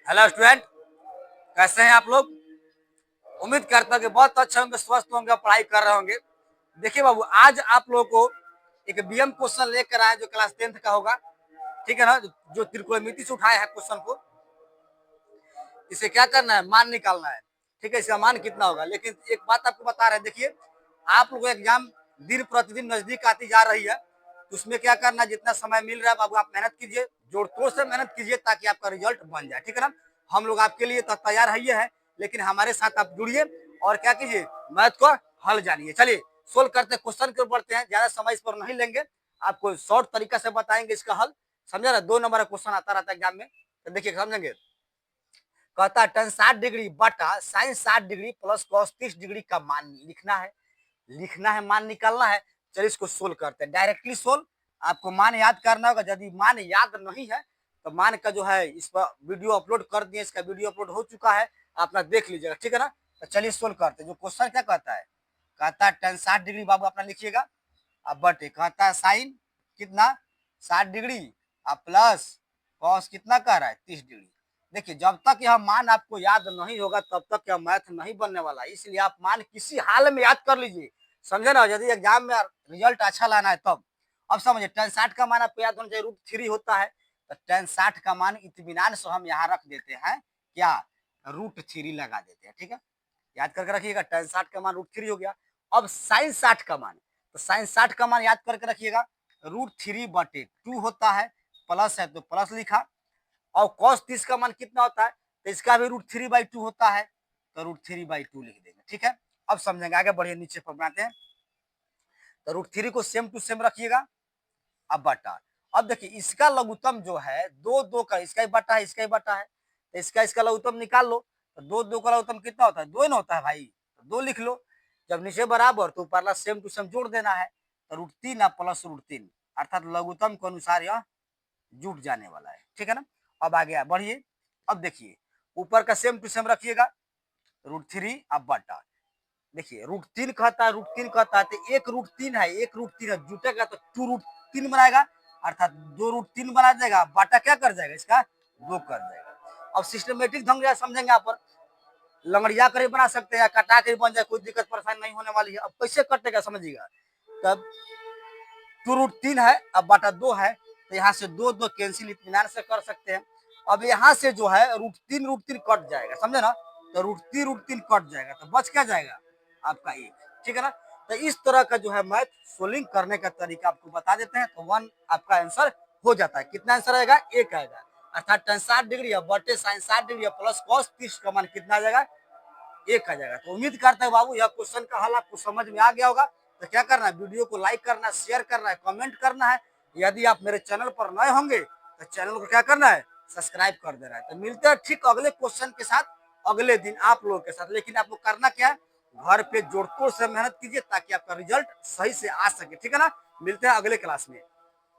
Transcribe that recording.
Hello student, कैसे हैं आप लोग। उम्मीद करता हूँ कि बहुत अच्छे होंगे, स्वस्थ होंगे, पढ़ाई कर रहे होंगे। देखिए बाबू, आज आप लोगों को एक बीएम क्वेश्चन लेकर आए जो क्लास 10th का होगा। ठीक है ना, जो त्रिकोणमिति से उठाए हैं क्वेश्चन को। इसे क्या करना है, मान निकालना है। ठीक है, इसका मान कितना होगा। लेकिन एक बात आपको बता रहे हैं, देखिए आप लोगों को एग्जाम दिन प्रतिदिन नजदीक आती जा रही है, तो उसमें क्या करना है, जितना समय मिल रहा है बाबू आप मेहनत कीजिए, जोड़ तोड़ से मेहनत कीजिए ताकि आपका रिजल्ट बन जाए। ठीक है ना, हम लोग आपके लिए तो तैयार है, लेकिन हमारे साथ आप जुड़िए और क्या कीजिए, मैथ को हल जानिए। चलिए सोल्व करते हैं, क्वेश्चन के बढ़ते हैं। ज्यादा समय इस पर नहीं लेंगे, आपको शॉर्ट तरीका से बताएंगे इसका हल। समझा ना, 2 नंबर का क्वेश्चन आता रहता है एग्जाम में, तो देखिए समझेंगे। कहता है tan 60 डिग्री बटा sin 60 degree plus cos 30 degree का मान लिखना है, मान निकालना है। चलिए इसको सोल्व करते हैं, डायरेक्टली सोल्व। आपको मान याद करना होगा, यदि मान याद नहीं है तो मान का जो है इस पर वीडियो अपलोड कर दिए, इसका वीडियो अपलोड हो चुका है, अपना देख लीजिएगा। ठीक है ना, तो चलिए सोल्व करते हैं। जो क्वेश्चन क्या कहता है, कहता है tan 60 डिग्री बाबू अपना लिखिएगा। अब बटे कहता है साइन कितना 60 डिग्री अब प्लस कॉस कितना कह रहा है 30 डिग्री। देखिए जब तक यह मान आपको याद नहीं होगा तब तक यह मैथ नहीं बनने वाला, इसलिए आप मान किसी हाल में याद कर लीजिए। समझे ना, यदि एग्जाम में रिजल्ट अच्छा लाना है तब। अब समझिए tan 60 का मान आपको याद होना चाहिए, √3 होता है। तो tan 60 का मान इत्मीनान से हम यहाँ रख देते हैं, क्या √3 लगा देते हैं। ठीक है, याद करके रखिएगा, tan 60 का मान √3 हो गया। अब sin 60 का मान, तो sin 60 का मान याद करके रखिएगा, √3/2 होता है, प्लस है तो प्लस लिखा। और cos 30 का मान कितना होता है, तो इसका भी √3/2 होता है, तो √3/2 लिख देंगे। ठीक है, अब समझेंगे, आगे बढ़िए, नीचे पर बनाते हैं। तो √3 को सेम टू सेम रखिएगा। अब बटा, अब देखिए इसका लघुत्तम जो है दो दो का, इसका ही बटा है, इसका ही बटा है, तो इसका लघुत्तम निकाल लो। तो दो दो का लघुत्तम कितना होता है, 2 ही ना होता है भाई, तो 2 लिख लो। जब नीचे बराबर तो ऊपरला सेम टू सेम जोड़ देना है, तो √3 प्लस √3 अर्थात लघुत्तम के अनुसार यह जुट जाने वाला है। ठीक है ना, अब आगे बढ़िए। अब देखिए ऊपर का सेम टू सेम रखिएगा, √3 अब बटा। देखिए √3 कहता है, √3 कहता है, तो एक √3 है, एक √3 है, जुटेगा तो 2√3 बनाएगा, अर्थात 2√3 बना देगा, बाटा क्या कर जाएगा, इसका 2 कर जाएगा। अब सिस्टमेटिक ढंग से समझेंगे, यहाँ पर लंगड़िया कर बना सकते हैं, कटा के बन जाए, कोई दिक्कत परेशानी नहीं होने वाली है। अब कैसे कटेगा समझिएगा, तब 2√3 है, अब बाटा 2 है, तो यहाँ से 2 2 कैंसिल इत्मीनान से कर सकते हैं। अब यहाँ से जो है √3 कट जाएगा, समझे ना, तो √3 कट जाएगा, तो बच क्या जाएगा आपका 1। ठीक है ना, तो इस तरह का जो है मैथ सोल्विंग करने का तरीका आपको बता देते हैं, तो 1 आपका आंसर हो जाता है। कितना आंसर आएगा, 1 आएगा, अर्थात tan 60 डिग्री बटे sin 60 डिग्री प्लस cos 30 का मान कितना आ जाएगा, 1 आ जाएगा। तो उम्मीद करता है बाबू यह क्वेश्चन का हल आपको समझ में आ गया होगा। तो क्या करना है, वीडियो को लाइक करना है, शेयर करना है, कमेंट करना है। यदि आप मेरे चैनल पर नए होंगे तो चैनल को क्या करना है, सब्सक्राइब कर देना है। तो मिलते हैं ठीक अगले क्वेश्चन के साथ, अगले दिन आप लोगों के साथ। लेकिन आपको करना क्या है, घर पे जोड़ तोड़ से मेहनत कीजिए ताकि आपका रिजल्ट सही से आ सके। ठीक है ना, मिलते हैं अगले क्लास में।